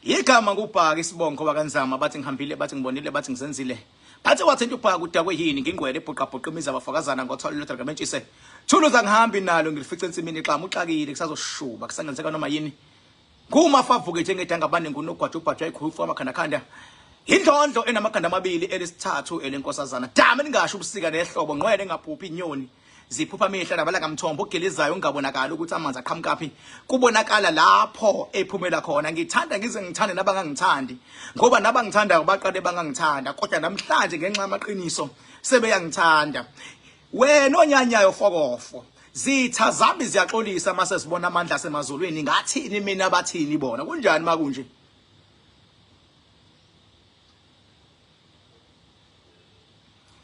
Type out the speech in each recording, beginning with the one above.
Igama ngubhaka isibongo wakanzama bathi ngihambile bathi ngibonile bathi ngizenzile. Bathi wathi into ubhaka udakwe yini ngingqwele ebhuqa imiza abafakazana ngothwala lodwa ngamentshise. Thuluza ngihambi nalo ngilifice ensimini xama uxakile kusazoshuba kusangenzeka noma yini. Kuma favuke njengedanga bane ngunogwaja ubhaja ikhufu amakhanda. Indlondlo enamakhanda amabili elisithathu elenkosazana. Dama ningasho ubusika nehlobo ngqwele ngaphuphi inyoni. Ziphupha amehla nabalaka mthombo ogelezayo ungabonakala ukuthi amanzi aqhamukapi kubonakala lapho ephumela khona ngithanda ngize ngithande nabangangithandi ngoba nabangithandayo baqale bangangithanda kodwa namhlanje ngenxa yamaqiniso sebeyangithanda wena onyanyayo fokofo zitha zami ziyaxolisa mase sibona amandla semazulwini ngathini mina bathini bona kunjani makunje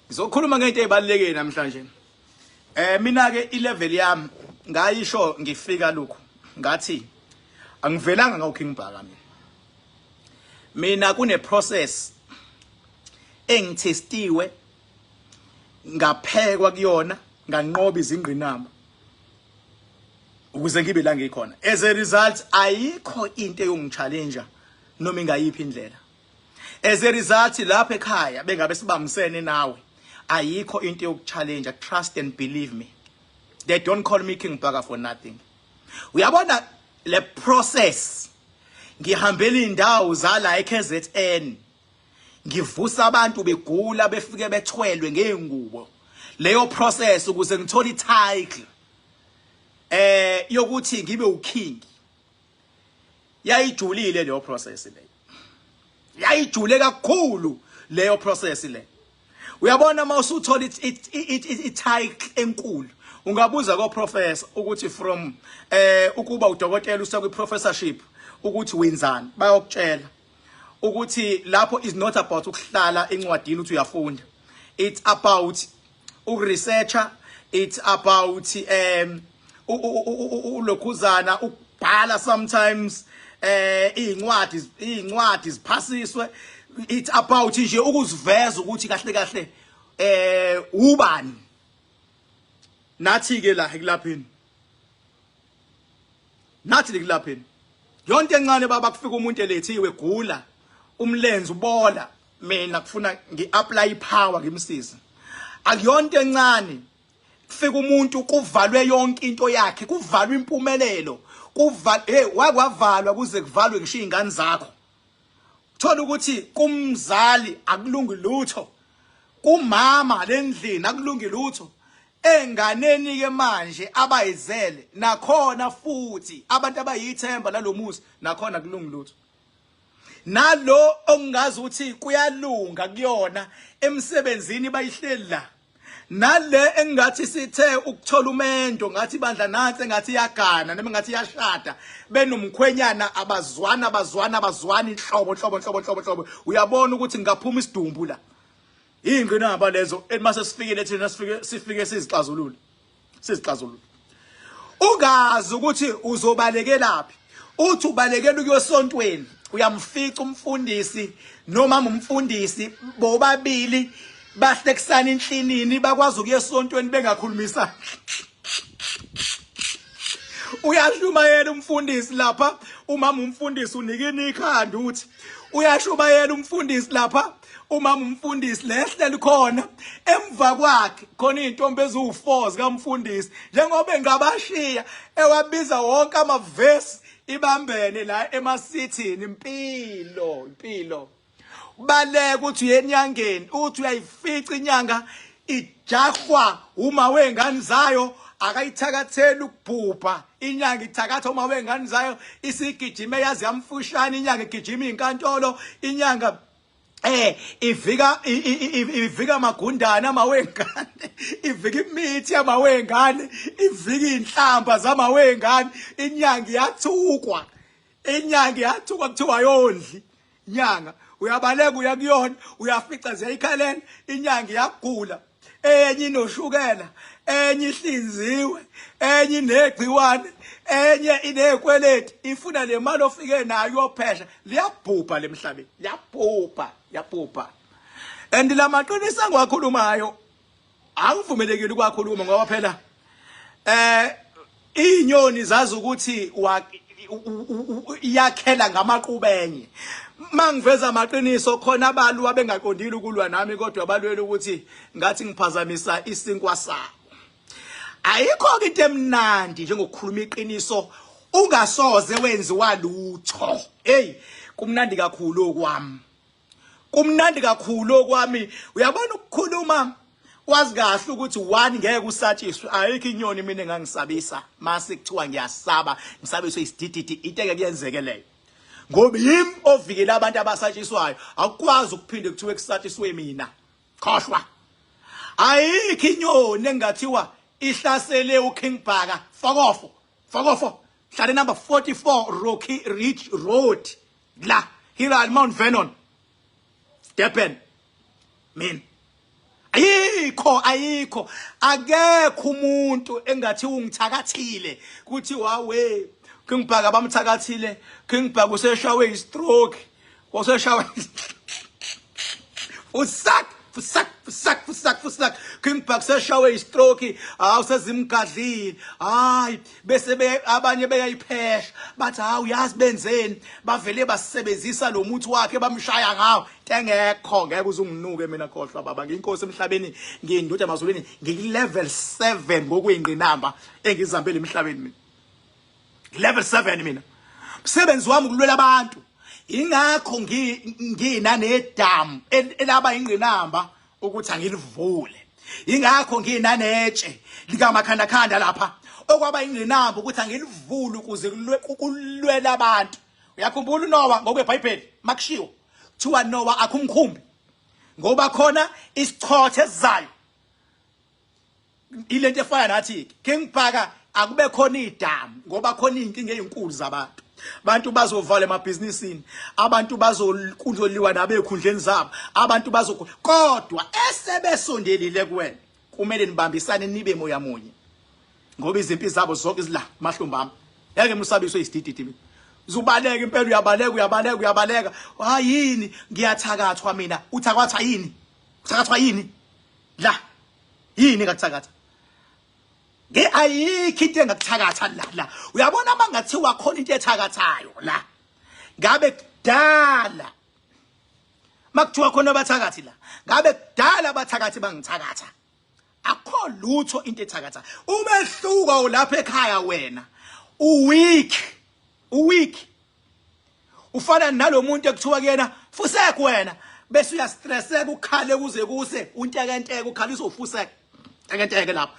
ngizokhuluma ngento ezibalekile namhlanje mina ke ilevel yami ngayisho ngifika lokho ngathi angivelanga ngawuking bhaka mina kune process engithestiwe ngaphekwa kuyona nganqoba izingqinamba ukuze ngibe la ngikhona as a result ayikho into eyongichallenge noma ingayiphi indlela as a result lapha ekhaya bengabe sibambisene nawe ayikho into yokuchallenge trust and believe me they don't call me King Bhaka for nothing uyabona le process ngihambela indawo zala eKZN ngivusa abantu begula befike bethwelwe ngengubo leyo process ukuze ngithole ititle yokuthi ngibe uking yayijulile leyo process le yayijule kakhulu leyo process le uyabona mawusuthola ititle enkulu ungabuza ko professor ukuthi from ukuba udokotela usa kwi professorship ukuthi wenzani bayokutshela ukuthi lapho is not about ukuhlala encwadini uthi uyafunda it's about uresearcher it's about ulokhuzana ukubhala sometimes incwadi ziphasiswe it's about nje ukuziveza ukuthi kahle kahle ubani nathi ke la ekulapheni nathi ekulapheni yonke encane baba kufika umuntu elethiwe gula umlenze ubola mina kufuna ngiapply power ngimsiza akuyonke encane kufika umuntu kuvalwe yonke into yakhe kuvalwe impumelelo wakwavalwa kuze kuvalwe ngisho izingane zakho thola ukuthi kumzali akulungi lutho kumama lendlini akulungi lutho enganeni ke manje abayizele nakhona futhi abantu abayithemba nalomuzi nakhona akulungi lutho nalo ongazi ukuthi kuyalunga kuyona emsebenzini bayihleli la nale engathi sithe ukuthola umendo ngathi bandla nansi engathi iyagana noma ngathi iyashada benomkhwenyana abazwani inhlobo uyabona ukuthi ngaphuma isidumbu la ingqinamba lezo emase sifikele thina sifike sizixazulule ungazi ukuthi uzobalekelapi uthi ubalekela ukuyosontweni uyamfica umfundisi noma umfundisi bobabili bahlekisana inhlinini bakwazi ukuyesontweni bengakhulumisana uyashumayela umfundisi lapha umama umfundisi unikini ikhanda uthi uyashumayela umfundisi lapha umama umfundisi lehlela khona emva kwakhe khona izintombi eziwu4 zikamfundisi njengoba engabashiya ewabiza wonke amavesi ibambene la emasithini impilo baleka uthi uyenyangeni uthi uyayifica inyanga ijahwa uma wengane zayo akayithakathela ukubhubha inyanga ithakatha uma wengane zayo isigijime yazi yamfushana inyanga igijima inkantolo inyanga ivika amagundane amawengane ivika imithi yamawengane ivika inhlamba zamawengane inyanga iyathukwa kuthiwa yondli inyanga uyabaleka uyakuyona uyafica ziyayikhaleni inyanga iyagula enye inoshukela enye ihlinziwe enye inegciwane enye inekweleti ifuna le mali ofike nayo yophesha liyabhubha lemhlabeni yaphupa and lamaqinisa ngwakhulumayo angivumelekile ukwakhuluma ngoba phela inyoni zazi ukuthi iyakhela ngamaqhubenye mangiveza amaqiniso khona abalu abengaqondile ukulwa nami kodwa balwela ukuthi ngathi ngiphazamisa isinkwa sabo ayikho into emnandi njengokukhuluma iqiniso ungasoze wenziwa lutho hey kumnandi kakhulu okwami kumnandi kakhulu okwami uyabona ukukhuluma wazi kahle ukuthi one ngeke usatshiswe ayikho inyoni mina engangisabisa mase kuthiwa ngiyasaba ngisabiswe isidididi inteke kuyenzeke leyo ngoba yimi ovikela abantu abasatshiswayo akukwazi ukuphinde kuthiwe kusatshiswe mina khohlwa ayikho inyoni engathiwa ihlasele uKing Bhaka fokofo hlale number 44 Rocky Ridge Road la here at Mount Vernon Durban mina ayikho akekho umuntu engathi ungithakathile kuthi wawe King Bhaka bamthakathile King Bhaka useshawe istroke useshawe fusak King Bhaka seshawe istroke awusezimgadlile hayi bese abanye beyayiphesha bathi hawu yazi benzeni bavele basebenzisa lo muthi wakhe bamshaya ngawo engekho ngeke uzunginuke mina khohlwa baba ngiyinkosi emhlabeni ngiyindoda emazulwini ngilevel 7 ngokuyingqinamba engizambele emhlabeni mina level 7 mina umsebenzi wami ukulwela abantu ingakho nginanedam elaba ingqinamba ukuthi angilivule ingakho nginanetshe likamakhanda lapha okwaba ingqinamba ukuthi angilivule ukuze kulwela abantu uyakhumbula uNoah ngokweBhayibheli makushiwo kuthiwa Noah akumkhumbi ngoba khona isichothe esizayo ilento efana nathi King Bhaka akube khona idamu ngoba khona inkinga ezinkulu zabantu abantu bazovala emabhizinisini abantu bazokudliwa nabekhundleni zabo abantu kodwa esebesondelile kuwena kumele nibambisane nibe moya munye ngoba izimpi zabo zonke izila mahlumbami yake musabiswe isidididi mina uzubaleka impela uyabaleka hayini ngiyathakathwa mina uthakathwa yini la yini kathakatha ayikho into engakuthakatha la uyabona mangathiwa khona into ethakathayo la ngabe kudala makuthiwa khona abathakathi la ngabe kudala abathakathi bangithakatha akho lutho into ethakatha umehluko lapha ekhaya wena uweak ufana nalomuntu ekuthiwa kuyena fuseke wena bese uyastresseka ukhale kuze kuse untekenteke ukhalisa ufuseke tekenteke lapho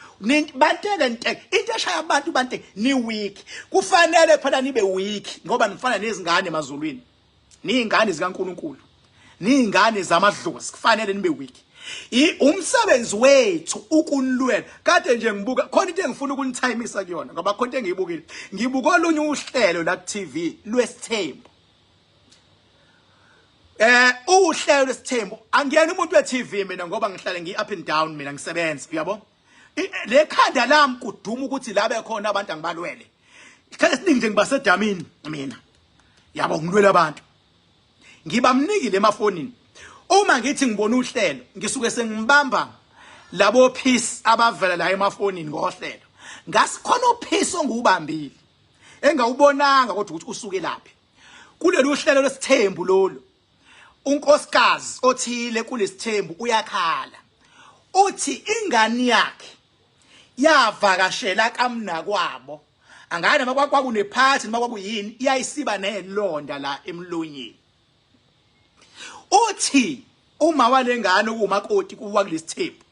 banteke into eshaya abantu banteke ni weak kufanele phela nibe weak ngoba nifana nezingane emazulwini nizingane zikaNkuluNkulu nizingane zamadlozi kufanele nibe weak umsebenzi wethu ukunilwela kade nje ngibuka khona into engifuna ukunithayimisa kuyona ngoba khona into engiyibukile ngibuka olunye uhlelo la ku-TV lwesithembu uhlelo lwesithembu angiyena umuntu we-TV mina ngoba ngihlale ngi-up and down mina ngisebenza uyabo le khanda lami kuduma ukuthi la bekhona abantu angibalwele isikhathi esiningi nje ngibasedamini mina yabo ngilwela abantu ngibamnikile emafonini uma ngithi ngibona uhlelo ngisuke sengibamba labo peace abavela la emafonini ngohlelo ngasikhona upeace ongubambile engawubonanga kodwa ukuthi usuke laphi kuleli uhlelo lwesithembu lolo unkosikazi othile kulesithembu uyakhala uthi ingane yakhe yavakashela kamna kwabo angane makwakunephathi noma kwakuyini iyayisiba nelonda la emlonyeni uthi uma walengane ukumakoti kuwa kulesithembu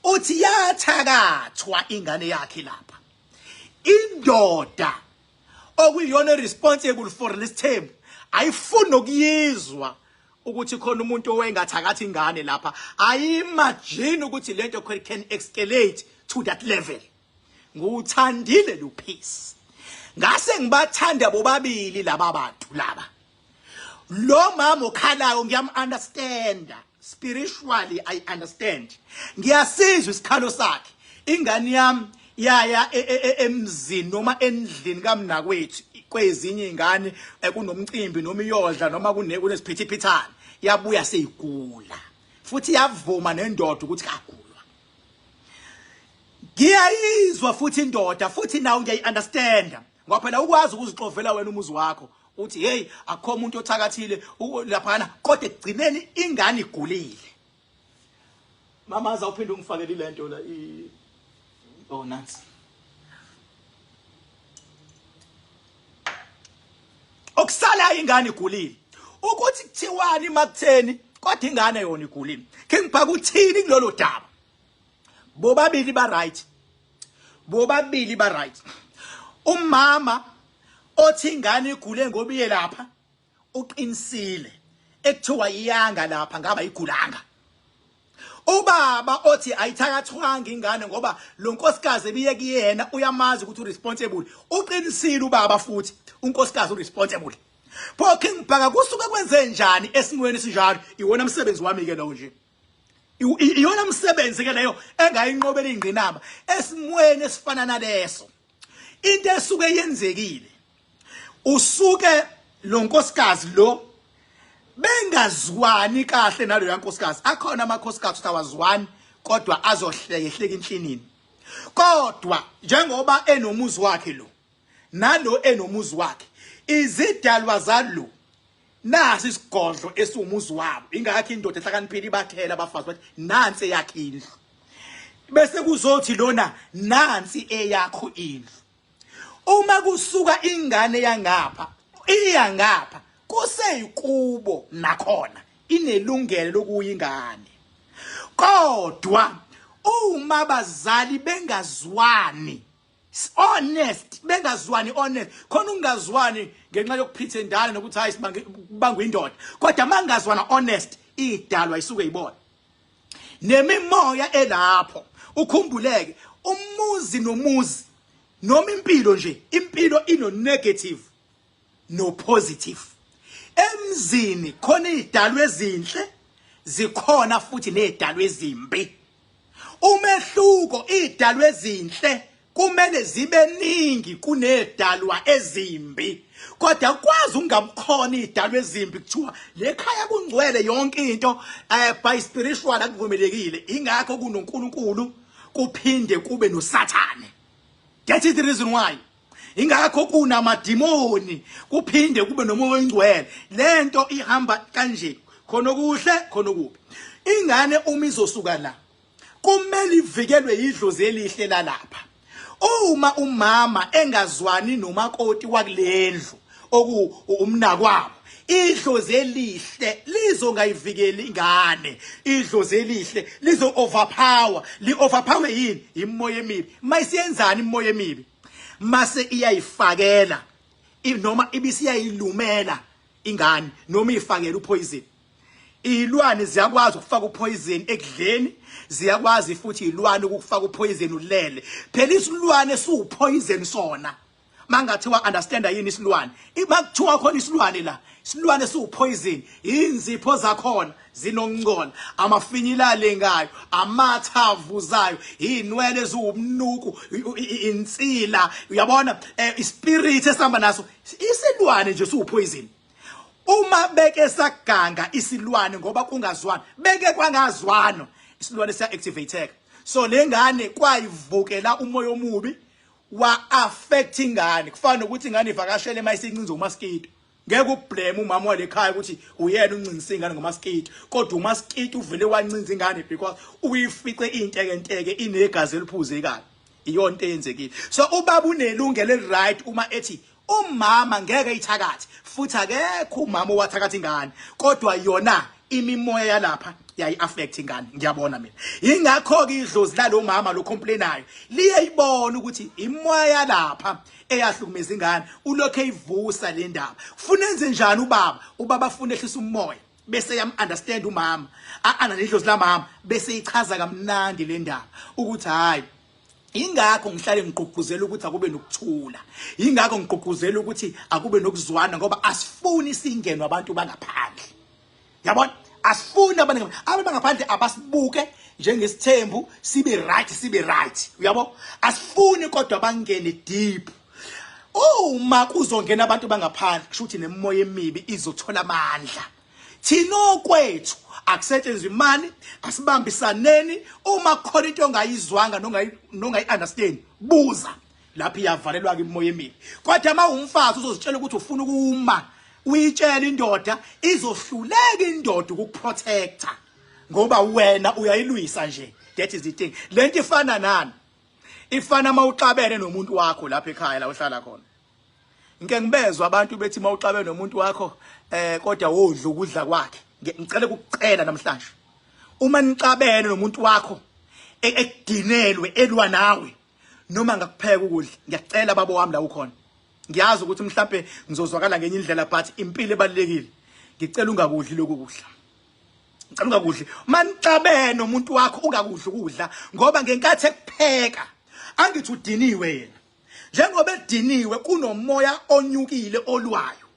uthi yathakathwa ingane yakhe lapha indoda okuyiyona responsible for lesithembu ayifuni ukuyizwa ukuthi khona umuntu owengathakathi ingane lapha ayimagine ukuthi lento can escalate to that level nguthandile lo peace ngase ngibathanda bobabili laba bantu laba lo mama okhalayo ngiyam-understanda spiritually I understand ngiyasizwa isikhalo sakhe ingane yami yaya emzini noma endlini kamnakwethu kwezinye izingane kunomcimbi noma iyodla noma kunesiphithipithana yabuya seyigula futhi yavuma nendoda ukuthi kagulwa ngiyayizwa futhi indoda futhi nawe ngiyayi-understanda ngoba phela ukwazi ukuzixovela wena umuzi wakho uthi hey akho umuntu othakathile laphana kodwa egcineni ingane igulile. Mama azawuphinde ungifakele lento la oh nansi. Okusala ingane igulile. Ukuthi kuthiwani makutheni kodwa ingane yona igulile. Ke ngibhaka uthini kulolo daba? Bobabili ba right. Bobabili ba right. Umama othi ingane igule ngoba iye lapha uqinisile ekuthiwa iyanga lapha ngaba igulanga. Ubaba othi ayithakathwanga ingane ngoba lo nkosikazi ebiye kuyena uyamazi ukuthi uresponsible. Uqinisile ubaba futhi unkosikazi uresponsible. Phokhe ngibhaka kusuka kwenze njani esimweni sinjalo? Iwona umsebenzi wami ke lo nje. Iyona umsebenzi ke leyo engayinqobela ingqinamba esimweni esifana naleso. Into esuke yenzekile. Usuke lo nkosikazi lo bengazwani kahle nalo yankosikazi. Akhona amakhosikazi awazwani kodwa azohlekehleka inhlinini. Kodwa njengoba enomuzi wakhe lo nalo enomuzi wakhe izidalwa zalo nasi isigodlo esiwumuzi wabo ingakho indoda ehlakaniphile ibakhela abafazi bathi nansi eyakhe indlu bese kuzothi lona nansi eyakho indlu. Uma kusuka ingane yangapha iyangapha kuseyikubo nakhona inelungelo lokuyingane. Kodwa uma bazali bengazwani honest honest khona ungazwani ngenxa yokupretendana nokuthi hayi sibangwe indoda kodwa mangazwana honest idalwa isuke yibona nemimoya elapho. Ukhumbuleke umuzi nomuzi noma impilo nje impilo ino negative no positive. Emzini khona idalwa ezinhle zikhona futhi nezidalwa ezimbi. Umehluko idalwa ezinhle kumele zibe ningi kunedalwa ezimbi. Kodwa kwazi ungabukhona idalwa ezimbi kuthiwa lekhaya kungcwele yonke into by spiritual akuvumelekile. Ingakho kunoNkulunkulu kuphinde kube noSathane. That is the reason why. Ingakho kunamadimoni kuphinde kube nomoya oyingcwele. Lento ihamba kanje khona okuhle khona okubi. Ingane uma izosuka la kumele ivikelwe idlozi elihle lalapha. Uma umama engazwani nomakoti wakulendlu umnakwabo idlozi elihle lizongayivikeli ingane. Idlozi elihle lizo overpower overpower yini imoya emibi. Mayisiyenzani imoya emibi? Mase iyayifakela noma ibisiyayilumela ingane noma ifakela upoison. Ilwane ziyakwazi ukufaka upoison ekudleni, ziyakwazi futhi ilwane ukufaka upoison ulele. Phela isilwane siwupoison sona. Mangathiwa understand yini isilwane? Makuthiwa khona isilwane la, isilwane siwupoison, inzipho zakhona zinongcola, amafinyila lengayo, amathavu zayo, inwele eziwumnuku, insila, uyabona ispirit esihamba naso. Isilwane nje siwupoison. Uma beke saganga isilwane ngoba kungazwani beke kwangazwano isilwane siya activateka. So lengane kwayivukela umoya omubi wa affect ingane. Kufana nokuthi ingane ivakashele mayisincinza umaskito. Ngeke ublame umama walekhaya ukuthi uyena uncinzisa ingane ngomaskito, kodwa umaskito uvele wancinza ingane because uyifice inteke inegazi eliphuzekayo. Iyonto eyenzekile. So ubaba unelungelo eliright uma ethi umama ngeke ithakathi futhi akekho umama owathakathi ingane kodwa yona imimoya yalapha yayi affect ingane. Ngiyabona mina ingakho ke idlozi lalo mama lo complainayo liyayibona ukuthi imoya yalapha eyahlukumeza ingane ulokho eyivusa le ndaba. Ufuna enze njani ubaba afuna ehlisa umoya bese yam understand umama ana nedlozi la mama bese ichaza kamnandi le ndaba ukuthi hayi ingakho ngihlale ngigqugquzela ukuthi akube nokuthula. Ingakho ngigqugquzela ukuthi akube nokuzwana ngoba asifuni singenwe abantu bangaphandle. Yabona? Asifuni abantu bangaphandle abasibuke njengesithembu sibe right. Uyabo? Asifuni kodwa bangene deep. Uma kuzongena abantu bangaphandle kusho ukuthi nemoya emibi izothola amandla. Thina kwethu akusetshenzwe imani, asibambisaneni. Uma khona into ongayizwanga nongayi understand buza. lapho iyavalelwa ke imoya emibi. Kodwa uma umfazi uzozitshela ukuthi ufuna ukuma uyitshela indoda izohluleka indoda ukuprotecta ngoba wena uyayilwisa nje. That is the thing. Lento ifana nani? Ifana mawuxabene nomuntu wakho lapha ekhaya la uhlala khona. Ngike ngibezwe abantu bethi mawuxabene nomuntu wakho kodwa wodla ukudla kwakhe. Ngicela ukukucela namhlanje. Uma nixabene nomuntu wakho ekudinelwe elwa nawe noma ngakupheka ukudla, ngiyacela babo wami la ukhona. Ngiyazi ukuthi mhlambe ngizozwakala ngenye indlela but impilo ebalekile. Ngicela ungakudli lokhu kudla. Ngicela ungakudli. Manixabene nomuntu wakho ungakudli ukudla ngoba ngenkathi ekupheka angithi udiniwe yena. Njengoba ediniwe kunomoya onyukile olwayo.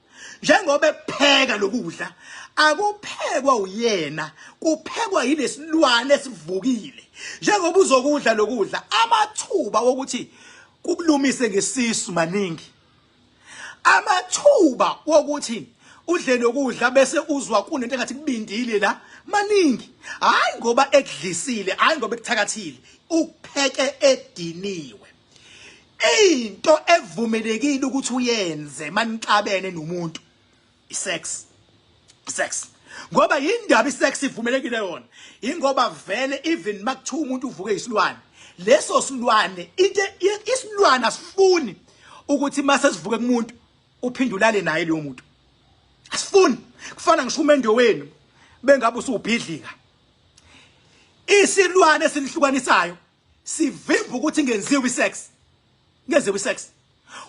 Njengoba epheka lokudla akuphekwa uyena, kuphekwa yilesilwane esivukile. Njengoba uzokudla lokudla amathuba wokuthi kubulumise ngesisu maningi. Amathuba wokuthi udle lokudla bese uzwa kunento engathi kubindile la maningi. Hayi ngoba ekudlisile, hayi ngoba ekuthakathile, ukupheke ediniwe. Into evumelekile ukuthi uyenze manixabene nomuntu isex. Ngoba indaba isex ivumelekile yona. Ingoba vele even makuthiwa umuntu uvuke isilwane, leso silwane isilwane asifuni ukuthi mase sivuke kumuntu uphindulale naye leyo muntu. Asifuni. Kufana ngisho umendo wenu bengabe usubhidlika. Isilwane esilihlukanisayo sivimba ukuthi ngenziwe isex. Ngenziwe isex.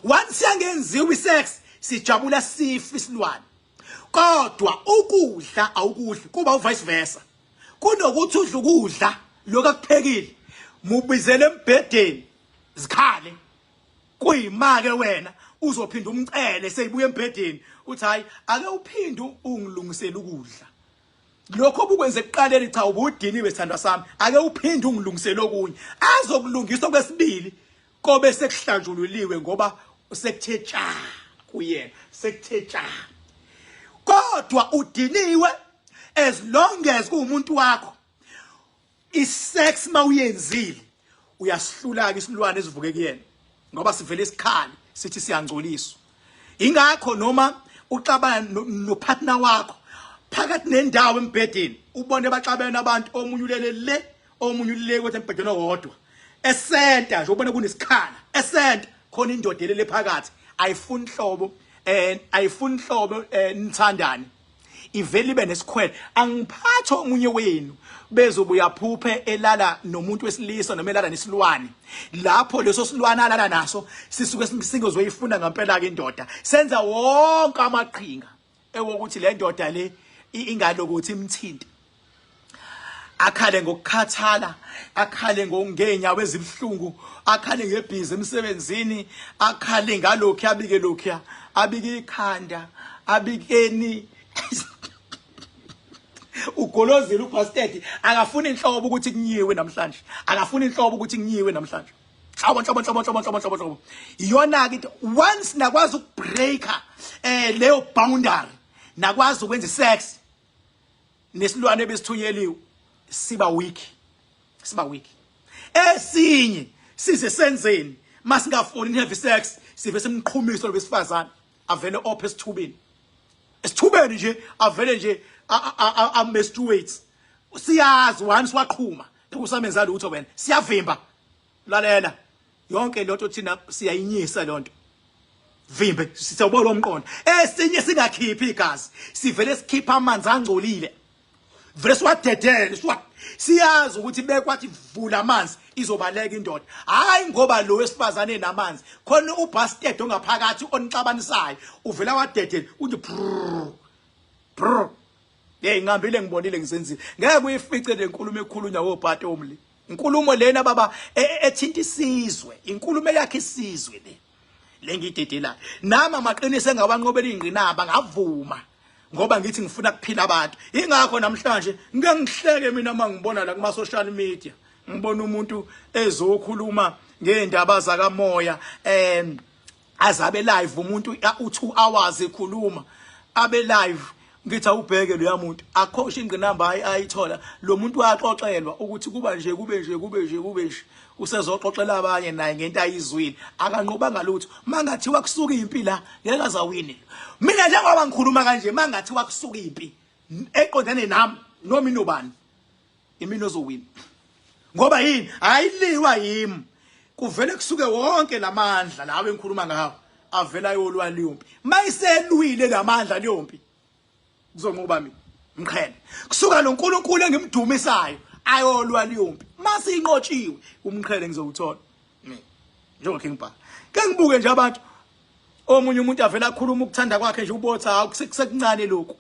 Once yangenziwe isex sijabula sifa isilwane. Kodwa ukudla awukudli kuba uvice versa. Kunokuthi udla ukudla lokuphekile mubizele embhedeni zikhale. Kuyimake wena uzophinda umcele seyibuye embhedeni uthi hayi ake uphinde ungilungisele ukudla. Lokho obukwenze ekuqaleni cha ubudiniwe sithandwa sami. Ake uphinde ungilungisele okunye. Azokulungiswa kwesibili kobe sekuhlanjululiwe ngoba sekuthetha kuyena, sekuthetha. Kodwa udiniwe as long as kuumuntu wakho isex mawuyenzile uyasihlula ke isilwane esivuke kuyena ngoba sivele isikhali sithi siyangcoliswa. Ingakho noma uxabana nopartner wakho phakathi nendawo embhedeni ubone baxabene abantu omunye ulele le omunye ulele kodwa embhedeni owodwa esenta nje ubone kunesikhala esenta khona indoda elele phakathi ayifuni hlobo ayifuni hlobo nithandane iveli ibe nesikhwele angiphatha omunye wenu bezobuya phuphe elala nomuntu wesilisa noma elala nesilwane lapho leso silwane alala naso sisuke singozoyifunda ngempela ke indoda senza wonke amaqhinga ewokuthi le ndoda le ingalokuthi imthinte akhale ngokukhathala akhale ngenyawo ezibhlungu akhale ngebhizi emsebenzini akhale ngalokho abike lokho abike ikhanda abikeni ugolozile upasted akafuni inhlobo ukuthi kunyiwe namhlanje akafuni inhlobo ukuthi kunyiwe namhlanje hlobo iyona ke once nakwazi ukubreaka leyo boundary nakwazi ukwenza sex nesilwane besithunyeliwe siba weak esinye size senzeni masingafuni have sex sive semqhumiso lobesifazana avele ophe esithubeni nje avele nje menstruate siyazi once waqhuma usamenza lutho wena siyavimba lalela yonke lonto thina siyayinyisa lonto vimbe sisawubona umqondo esinye singakhiphi igazi sivele sikhipha amanzi angcolile vele siwadedele siyazi ukuthi bekwathi vula amanzi izobaleka indoda hayi ngoba lo wesifazane namanzi khona ubasted ongaphakathi onixabanisayo uvela wadedele uthi brr ngihambile ngibonile ngisenzile ngeke uyifice le nkulumo ekhulunywa wobhati omli inkulumo lena baba ethinta isizwe inkulumo yakhe isizwe le ngidedelayo nami amaqinise ngabanqobela ingqinamba ngavuma ngoba ngithi ngifuna kuphila abantu ingakho namhlanje ngeke ngihleke mina mangibona la kuma social media ngibona umuntu ezokhuluma ngeindaba zakamoya azabe live umuntu u2 hours ekhuluma abe live ngithi awubheke lo yamuntu akhosha ingqinamba ayithola lo muntu uyaxoxelwa ukuthi kuba nje kube nje usezoxoxela abanye naye ngento ayizwile akanqobanga lutho mangathiwa kusuka impi la ngeke azawini mina njengoba ngikhuluma kanje mangathiwa kusuka impi eqondane nami noma inobani imini ozowina ngoba yini ayiliwa yimi kuvele kusuke wonke lamandla lawe engikhuluma ngawo avela yolwa liyompi mayiselwile lamandla liyompi kuzonqoba mina mqhele kusuka lo nkulunkulu engimdumisayo ayolwa liyompi mase inqotshiwe umqhele ngizowuthola njengoba ngibhala ke ngibuke nje abantu omunye umuntu avela akhuluma ukuthanda kwakhe nje ubotha akusekuncane lokho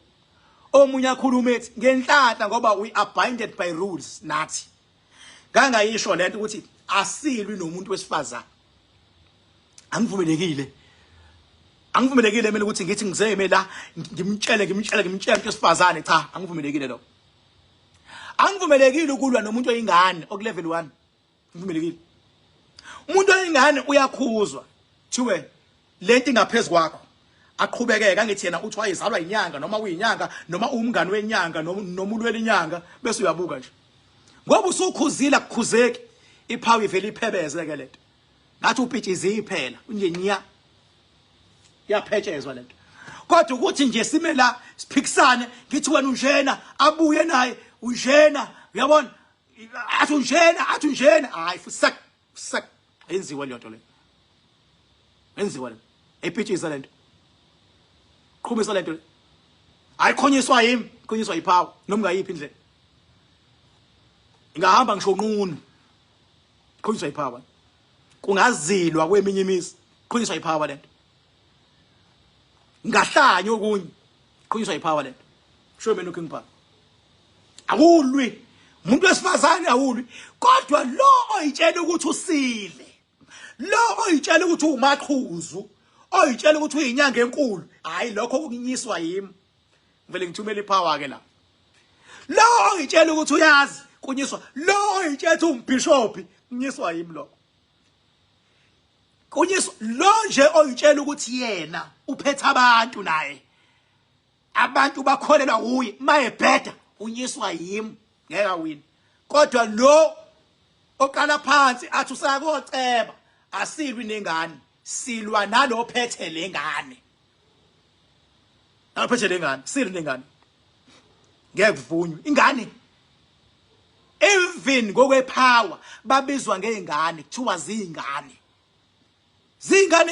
omunye akhuluma ethi ngenhlanhla ngoba we are binded by rules nathi ngangayisho lento ukuthi asilwi nomuntu wesifazana angivumelekile mina ukuthi ngithi ngizeme la ngimtshele umuntu wesifazane cha angivumelekile lo angivumelekile ukulwa nomuntu oyingane okulevel 1 ngivumelekile umuntu oyingane uyakhuzwa thiwe lento ingaphezulu kwakho aqhubekeke angithi yena uthi wayezalwa inyanga noma uyinyanga noma umngane wenyanga noma ulwele inyanga bese uyabuka nje ngoba usukhuzila kukhuzeki iphawu ivela iphebeze ke lento ngathi upitshizi iphela unje nya yaphetshezwa lento kodwa ukuthi nje sime la siphikisane ngithi wena unjena abuye naye unjena uyabona athi unjena hayi fusak enziwa lento le enziwa le epitshiza lento qhumisa lento le ayikhonyiswa yimi khonyiswa iphawu noma ngayiphi indlela ingahamba ngisho nqunu khonyiswa iphawu kungazilwa kweminye imizi khonyiswa iphawu lento ngahlanya okunye khonyiswa iphawu lento sho mina ukungipha awulwi umuntu wesifazane awulwi kodwa lo oyitshela ukuthi usile lo oyitshela ukuthi umaqhuzu oyitshela ukuthi uyinyanga enkulu hayi lokho kunyiswa yimi ngivele ngithumele ipower ke la lo oyitshela ukuthi uyazi kunyiswa lo oyitshela ukuthi umbishop kunyiswa yimi lo kunyiswa lo nje oyitshela ukuthi yena uphethe abantu naye abantu bakholelwa kuye mayebheda unyiswa yimi ngeke awini kodwa lo oqala phansi athi usakoceba asilwi nengane silwa nalo phethe lengane aphethe lengane silwi nengane ngeke kuvunywe ingane even ngokwepower babizwa ngeingane kuthiwa zingane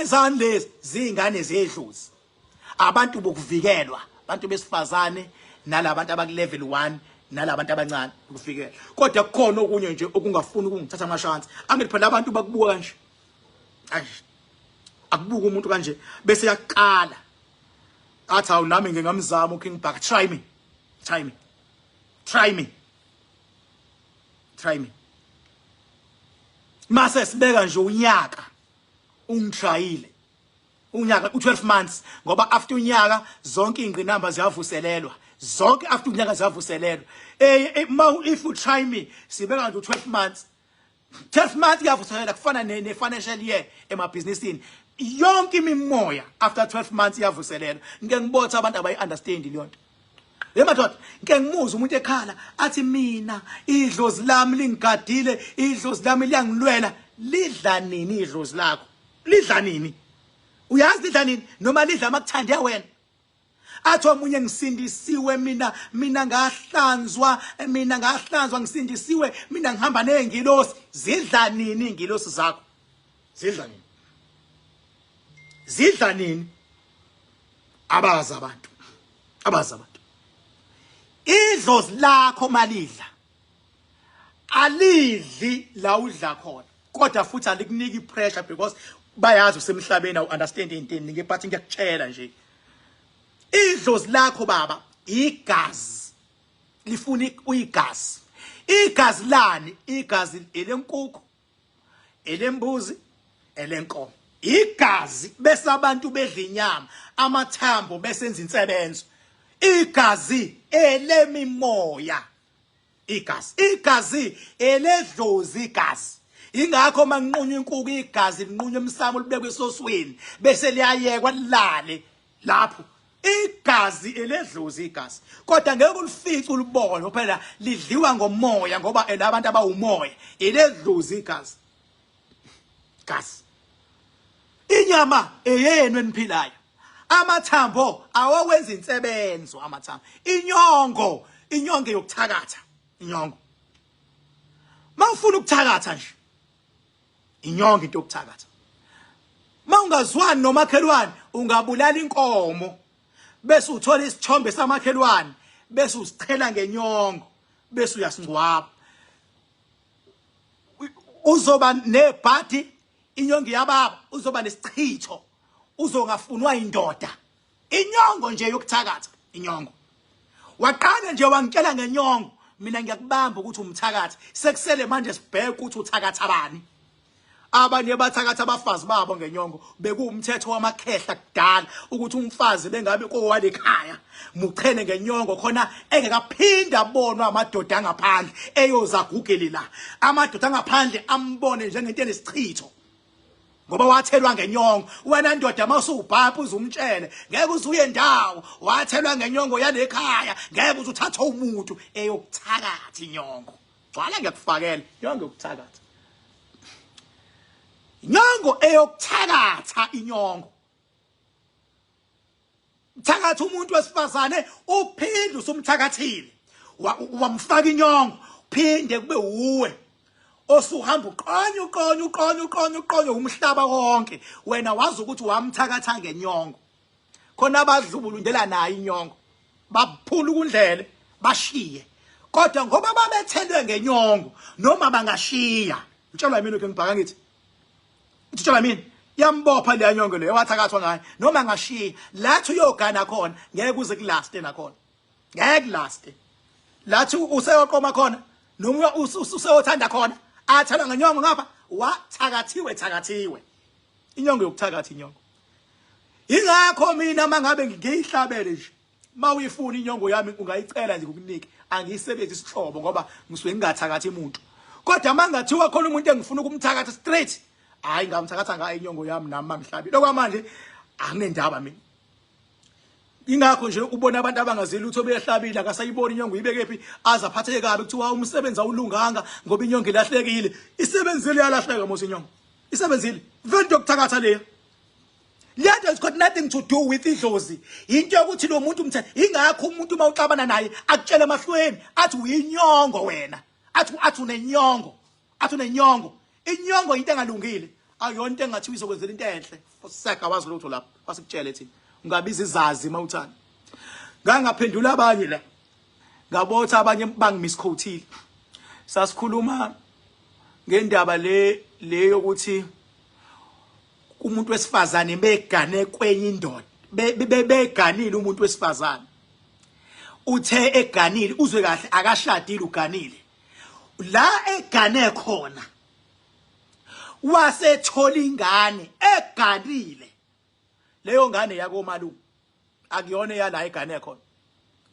zani lezi zingane zedlozi abantu bokuvikelwa abantu besifazane nalabantu abakulevel 1 nalabantu abancane ukufikela kodwa kukhona okunye nje okungafuni ukungithatha amashansi angithi phela abantu bakubuka kanje akubuka umuntu kanje bese yaqala athi awu nami ngingamzama uKing Bhaka try me mase sibeka nje unyaka ungishayile unyaka u12 months ngoba after unyaka zonke ingqinamba ziyavuselelwa zonke after unyaka ziyavuselelwa if you try me sibeka nje u12 months 12 months iyavuselela kufana ne-financial year emabhizinisini yonke imimoya after 12 months iyavuselelwa ngeke ngibotha abantu abayi-understand leyo nto yemadoda ngeke ngimuze umuntu ekhala athi mina idlozi lami lingigadile idlozi lami liyangilwela lidla nini idlozi lakho lidla nini uyazi lidla nini noma lidla makuthande wena athi omunye ngisindisiwe mina ngahlanzwa ngisindisiwe mina ngihamba nengilosi zidla nini ingilosi zakho zidla nini abazi abantu idlozi lakho malidla alidli la udla khona kodwa futhi alikunika ipressure because bayazi usemhlabeni awu understand into ngephathi ngiyakutshela nje idlozi lakho baba igazi lifuna igazi lani igazi elenkukhu elembuzi elenkomo igazi bese abantu bedla inyama amathambo besenza insebenzo igazi elemimoya igazi eledlozi igazi ingakho manqunye inkukhu igazi linqunye emsamo libekwe esosweni bese liyayekwa lilale lapho igazi eledlozi igazi kodwa ngeke ulifice ulibone phela lidliwa ngomoya ngoba elabantu abawumoya eledlozi igazi inyama eyenu eniphilayo amathambo awokwenza insebenzo amathambo inyongo yokuthakatha inyongo mawufuna ukuthakatha nje inyongo into yokuthakatha mawungazwani nomakhelwane ungabulala inkomo bese uthola isithombe samakhelwane bese usichela ngenyongo bese uyasingcwaba uzoba nebhadi inyongo yababa uzoba nesichitho uzongafunwa indoda inyongo nje yokuthakatha inyongo waqala nje wangitshela ngenyongo mina ngiyakubamba ukuthi umthakatha sekusele manje sibheke ukuthi uthakatha bani abanye bathakatha abafazi babo ngenyongo bekuwumthetho wamakhehla kudala ukuthi umfazi bengabe kowale ekhaya muchene ngenyongo khona engekaphinda abonwa amadoda angaphandle eyoza gugeli la amadoda angaphandle ambone njengento enesichitho ngoba wathelwa ngenyongo wena ndoda mawusubhapha uzumtshele ngeke uzuye ndawo wathelwa ngenyongo yalekhaya ngeke uzuthatha umuntu eyokuthakatha inyongo gcwala ngiyakufakela inyongo yokuthakatha inyongo eyokuthakatha inyongo thakatha umuntu wesifazane uphinde usumthakathile wamfaka inyongo phinde kube uwe osuhamba uqonyo umhlaba wonke wena wazi ukuthi wamthakatha ngenyongo khona abadlubulundela nayo inyongo baphula ukundlele bashiye kodwa ngoba babethelwe ngenyongo noma bangashiya utshelwa yimini ke ngibhaka ngithi utshelwa yimini yambopha le nyongo leyo wathakathwa ngayo noma ngashiya lathi uyogana khona ngeke kuze kulaste nakhona ngeke kulaste lathi useyoqoma khona noma useyothanda khona athala ngenyongo ngapha wathakathiwe inyongo yokuthakatha inyongo ingakho mina mangabe ngiyihlabele nje mawuyifuna inyongo yami ungayicela nje ukukunike angiyisebenzisi isihlobo ngoba ngisuke ngingathakathi umuntu kodwa mangathiwa khona umuntu engifuna ukumthakatha straight hayi ngamthakatha ngayo inyongo yami nami mangihlabile okwamanje anginendaba mina ingakho nje ubona abantu abangazili utho beyahlabile akasayibona inyongo ibekephi azaphatheke kabi kuthiwa umsebenzi awulunganga ngoba inyongo ilahlekile isebenzile yalahleka mose inyongo isebenzile vento yokuthakatha leyo that has got nothing to do with idlozi into yokuthi lo muntu umthetho ingakho umuntu mawuxabana naye akutshele emahlweni athi uyinyongo wena athi unenyongo inyongo into engalungile ayona into engathi izokwenzela into enhle foseka wazi lutho lapho wasikutshele thina ungabiza izazi mawuthanda ngangaphendula abanye la ngabotha abanye bangimisquotile sasikhuluma ngendaba leyo ukuthi umuntu wesifazane begane kwenye indoda beganile umuntu wesifazane uthe eganile uzwe kahle akashadile uganile la egane khona wasethola ingane eganile leyo ngane yakomalume akuyona yala egane khona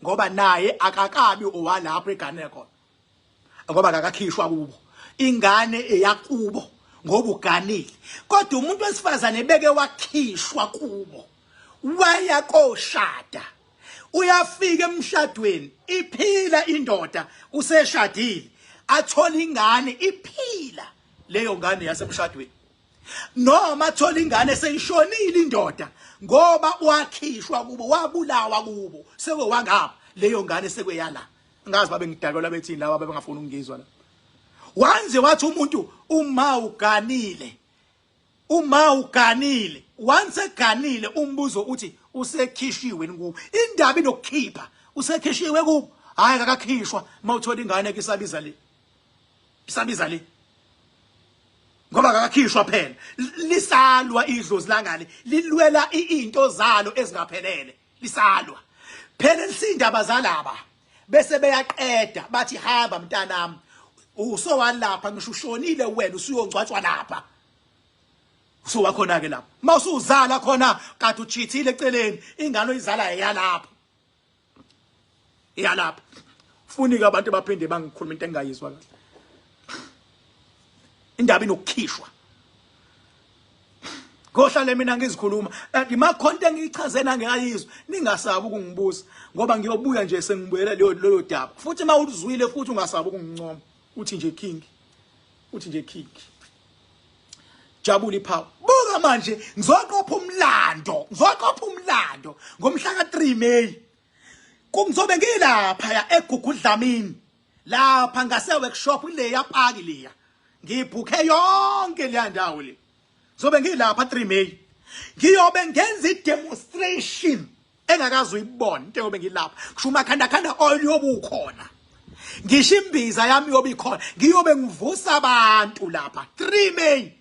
ngoba naye akakabi owalapho egane khona ngoba akakakhishwa kubo ingane eyakubo ngoba uganile kodwa umuntu wesifazane beke wakhishwa kubo waya koshada uyafika emshadweni iphila indoda useshadile athola ingane iphila leyo ngane yasemshadweni noma athola ingane seyishonile indoda ngoba wakhishwa kubo wabulawa kubo seke wangapha leyo ngane sekweyala ngazi babe ngidakelwa bethini laba bengafuni ukungizwa la wanze wathi umuntu uma uganile once eganile umbuzo uthi usekhishiwe kubo indaba inokukhipha usekhishiwe kubo hayi akakhishwa mawuthola ingane ke isabiza le ngoba akakhishwa phela lisalwa idlozi langale lilwela into zalo ezingaphelele lisalwa phela lisindaba zalaba bese beyaqeda bathi hamba mntanami usowalapha ngisho ushonile wena usuyongcwatshwa lapha usowakhona ke lapha mawusuzala khona kade uchithile eceleni ingane oyizala eyalapha funike abantu baphinde bangikhuluma into engayizwa kahle indaba inokukhishwa Ngohlale mina ngizikhuluma imakhonto engiyichazena ngeyizwe ningasabi ukungibuza ngoba ngiyobuya nje sengibuyela lelo daba futhi mawuzwile futhi ungasabi ukungincoma uthi nje king Jabula Iphawa buka manje ngizoqopha umlando ngomhla ka3 May kungizobe ngilapha ya eGugudlamini lapha ngase workshop le yapaki leya ngibhuke yonke le ndawo le zobe ngilapha 3 May ngiyobe ngenza i-demonstration engakazi uyibona into yobe ngilapha kusho umakhanda oil yobukhona ngisho imbiza yami yobe ikhona ngiyobe ngivusa abantu lapha 3 May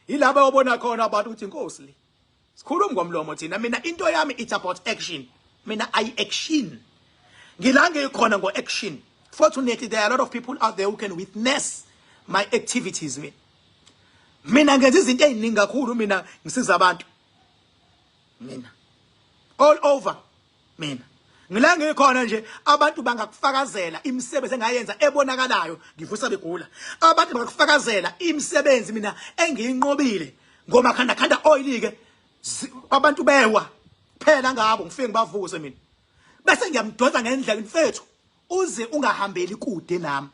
ilaba obona khona abantu ukuthi inkosi le sikhuluma ngomlomo thina mina into yami it's about action mina action ngilange ikhona ngo action. Fortunately there are a lot of people out there who can witness my activities mina ngenza izinto eziningi kakhulu mina ngisiza abantu mina all over mina ngilange ikhona nje abantu bangakufakazela imisebenzi engayenza ebonakalayo ngivusa begula abantu bangakufakazela imisebenzi mina engiyinqobile ngomakhanda oil ke abantu bewa phela ngabo ngifike ngibavuse mina bese ngiyamdonsa ngendlela mfethu uze ungahambeli kude nami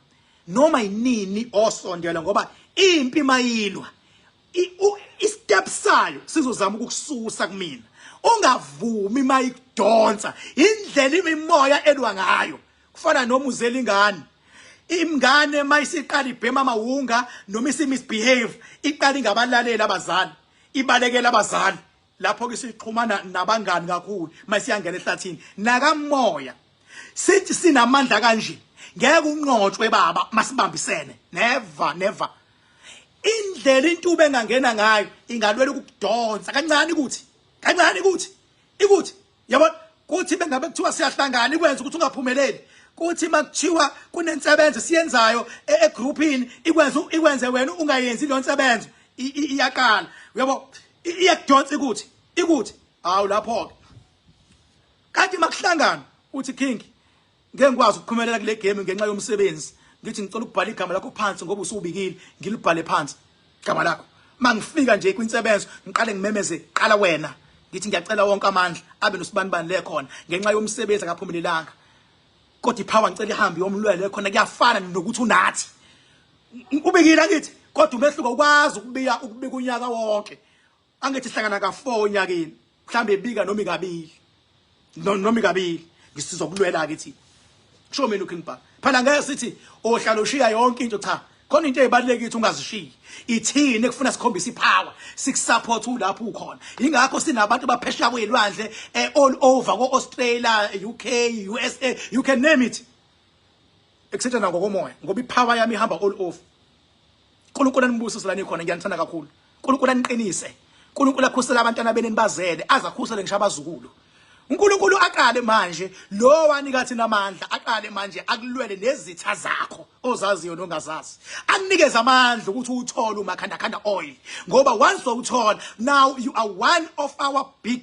noma yinini osondela ngoba impi mayilwa istep sayo sizozama ukukususa kumina ungavumi mayidonsa indlela imimoya elwa ngayo kufana noma uzela ingane mayisiqala ibhema amawunga noma isimisbehave iqala ingabalalela abazali ibalekela abazali lapho ke siqhumana nabangani kakhulu masiyangena ehlathini nakamoya sithi sinamandla kanje ngeke unqotshwe baba masibambisene never indlela intube engangena ngayo ingalwela ukudonsa kancane ikuthi yabo kuthi bengabe kuthiwa siyahlangana ikwenza ukuthi ungaphumeleli kuthi makuthiwa kunensebenzo siyenzayo egroupini ikwenze wena ungayenzi lo nsebenzo iyaqala uyabo iyakudonsa ikuthi awu lapho ke kanti makuhlangana uthi king ngeke ngikwazi ukuphumelela kule game ngenxa yomsebenzi ngithi ngicela ukubhala igama lakho phansi ngoba usubikile ngilibhale phansi igama lakho mangifika nje kwinsebenzo ngiqale ngimemeze qala wena ngithi ngiyacela wonke amandla abe nosibani le khona ngenxa yomsebenzi akaphumelelanga kodwa iPhawa ngicela ihambe yomlwele khona kuyafana nokuthi unathi ubikile ngithi kodwa umehluko ukwazi ukubika unyaka wonke angithi hlangana ka4 onyakeni mhlambe ebika noma ikabili ngisizokulwela ke thi show mina uKingba phela ngeke sithi ohlalo ushiya yonke into cha khona into ezibalulekile ukuthi ungazishiyi ithini ekufuna sikhombisa iPhawa sikusupport lapho ukhona ingakho sinabantu baphesheya kwelwandle all over ko-Australia, UK, USA, you can name it except ngokomoya ngoba iPhawa yami ihamba all over. uNkulunkulu anibusise la nikhona ngiyanithanda kakhulu. uNkulunkulu aniqinise. uNkulunkulu akhusela abantwana beni nibazele azakhusele ngisho abazukulu. uNkulunkulu aqale manje lo wanika thina amandla aqale manje akulwele nezitha zakho ozaziyo nongazazi akunikeze amandla ukuthi uthole umakhanda oil ngoba once uthola now you are one of our big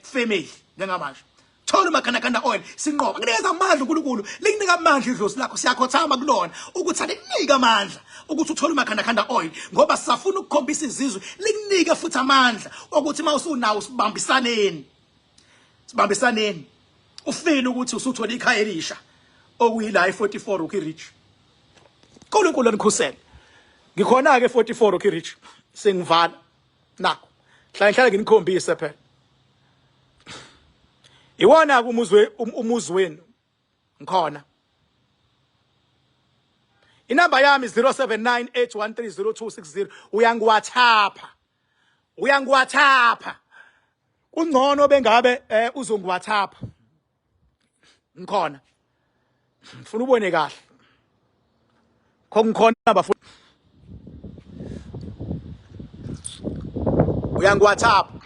family njengamanje thola umakhanda oil sinqoba kunikeza amandla uNkulunkulu likunika amandla idlozi lakho siyakhothama kulona ukuthi alikunika amandla ukuthi uthole umakhanda oil ngoba sisafuna ukukhombisa izizwe likunika futhi amandla ukuthi mawusunawo sibambisaneni ufile ukuthi usuthola ikhaya elisha okuyila i44 Rocky Ridge. uNkulunkulu anikhusele ngikhona ke 44 Rocky Ridge sengivala nakho hlala nginikhombise phela iwona umuzi wenu ngikhona inamba yami 0798130260 uyangiwathapha ungcono bengabe uzongiwathapha ngikhona ngifuna ubone kahle ngikhona bafuna uyangiwathapha